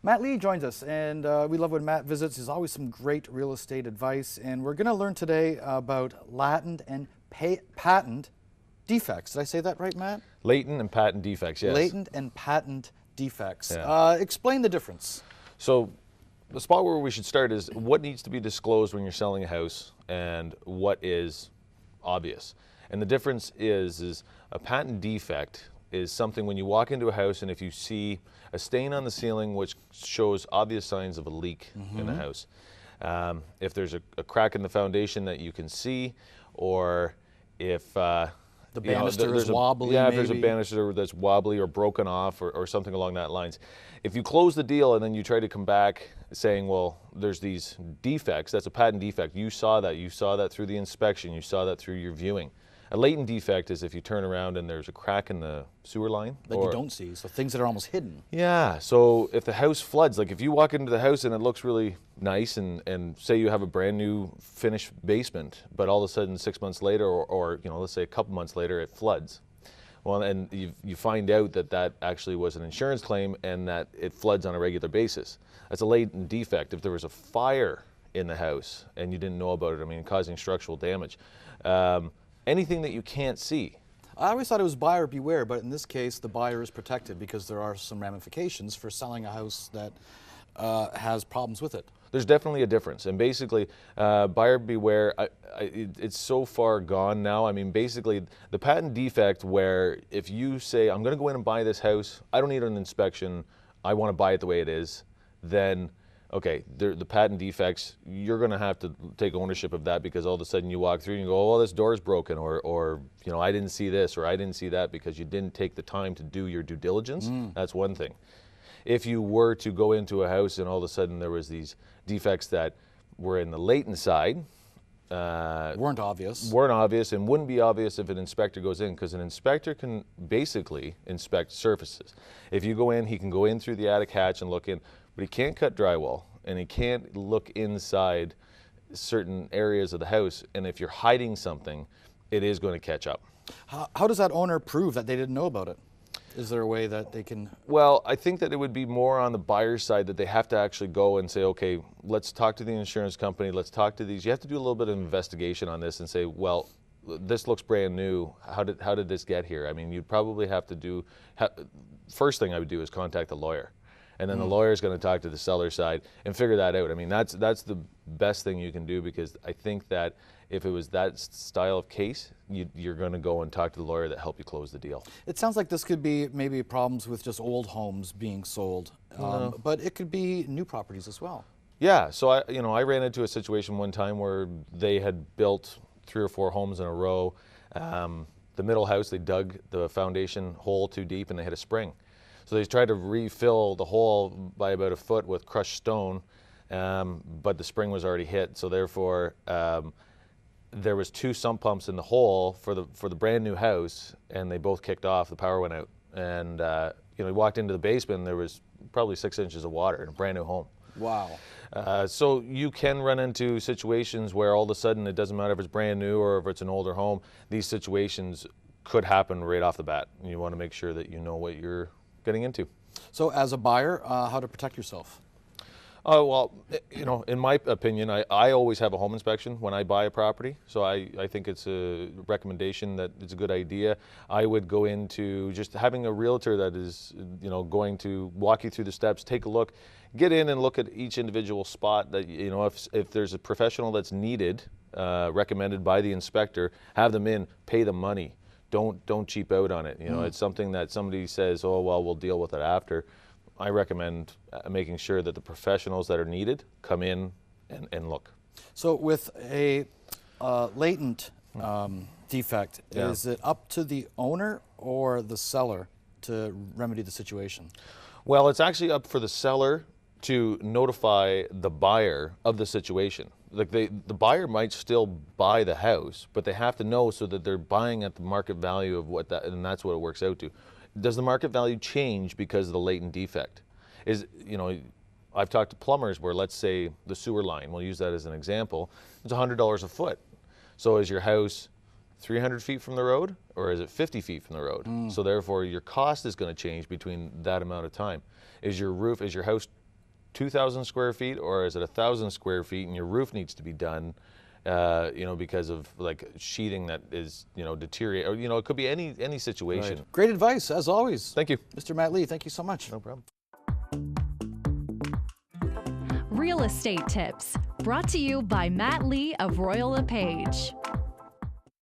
Matt Lee joins us, and we love when Matt visits. There's always some great real estate advice, and we're going to learn today about latent and patent defects. Did I say that right, Matt? Latent and patent defects, yes. Latent and patent defects. Yeah. Explain the difference. So the spot where we should start is what needs to be disclosed when you're selling a house and what is obvious. And the difference is a patent defect is something when you walk into a house and if you see a stain on the ceiling which shows obvious signs of a leak in the house. If there's a crack in the foundation that you can see, or if The banister is wobbly, yeah, if maybe. there's a banister that's wobbly or broken off or something along that lines. If you close the deal and then you try to come back saying, well, there's these defects, that's a patent defect. You saw that through the inspection, you saw that through your viewing. A latent defect is if you turn around and there's a crack in the sewer line. That you don't see, so things that are almost hidden. Yeah, so if the house floods, like if you walk into the house and it looks really nice and say you have a brand new finished basement, but all of a sudden 6 months later or let's say a couple months later it floods. Well, and you find out that that actually was an insurance claim and that it floods on a regular basis. That's a latent defect. If there was a fire in the house and you didn't know about it, I mean, causing structural damage. Anything that you can't see. I always thought it was buyer beware, but in this case, the buyer is protected because there are some ramifications for selling a house that has problems with it. There's definitely a difference, and basically, buyer beware. It's so far gone now. I mean, basically, the patent defect where if you say, I'm going to go in and buy this house, I don't need an inspection, I want to buy it the way it is, then okay, the patent defects, you're going to have to take ownership of that because all of a sudden you walk through and you go, oh, well, this door's broken, or I didn't see this, or I didn't see that because you didn't take the time to do your due diligence. That's one thing. If you were to go into a house and all of a sudden there was these defects that were in the latent side, Weren't obvious and wouldn't be obvious if an inspector goes in, because an inspector can basically inspect surfaces. If you go in, he can go in through the attic hatch and look in, but he can't cut drywall and he can't look inside certain areas of the house, and if you're hiding something, it is going to catch up. How does that owner prove that they didn't know about it? Is there a way that they can? Well, I think that it would be more on the buyer's side that they have to actually go and say, okay, let's talk to the insurance company, let's talk to these. You have to do a little bit of investigation on this and say, well, this looks brand new. How did this get here? I mean, you'd probably have to do, first thing I would do is contact a lawyer. And then the lawyer is going to talk to the seller side and figure that out. I mean, that's the best thing you can do, because I think that if it was that style of case, you're going to go and talk to the lawyer that helped you close the deal. It sounds like this could be maybe problems with just old homes being sold, but it could be new properties as well. Yeah, so I ran into a situation one time where they had built 3 or 4 homes in a row. The middle house, they dug the foundation hole too deep and they hit a spring. So they tried to refill the hole by about 1 foot with crushed stone, but the spring was already hit. So therefore, there was 2 sump pumps in the hole for the brand new house, and they both kicked off. The power went out, and we walked into the basement, and there was probably 6 inches of water in a brand new home. Wow. So you can run into situations where all of a sudden it doesn't matter if it's brand new or if it's an older home. These situations could happen right off the bat. You want to make sure that you know what you're getting into. So as a buyer, how to protect yourself? Oh, well, in my opinion, I always have a home inspection when I buy a property. So I think it's a recommendation that it's a good idea. I would go into just having a realtor that is, going to walk you through the steps, take a look, get in and look at each individual spot that, if there's a professional that's needed, recommended by the inspector, have them in, pay them money. Don't cheap out on it. It's something that somebody says, oh, well, we'll deal with it after. I recommend making sure that the professionals that are needed come in and look. So with a latent defect, is it up to the owner or the seller to remedy the situation? Well, it's actually up for the seller to notify the buyer of the situation. Like the buyer might still buy the house, but they have to know so that they're buying at the market value of what that, and that's what it works out to. Does the market value change because of the latent defect? I've talked to plumbers where, let's say the sewer line, we'll use that as an example, it's $100 a foot. So is your house 300 feet from the road, or is it 50 feet from the road? So therefore your cost is going to change between that amount of time. Is your house 2,000 square feet, or is it 1,000 square feet and your roof needs to be done, because of like sheathing that is, deteriorate, or, it could be any situation. Right. Great advice, as always. Thank you. Mr. Matt Lee, thank you so much. No problem. Real estate tips brought to you by Matt Lee of Royal LePage.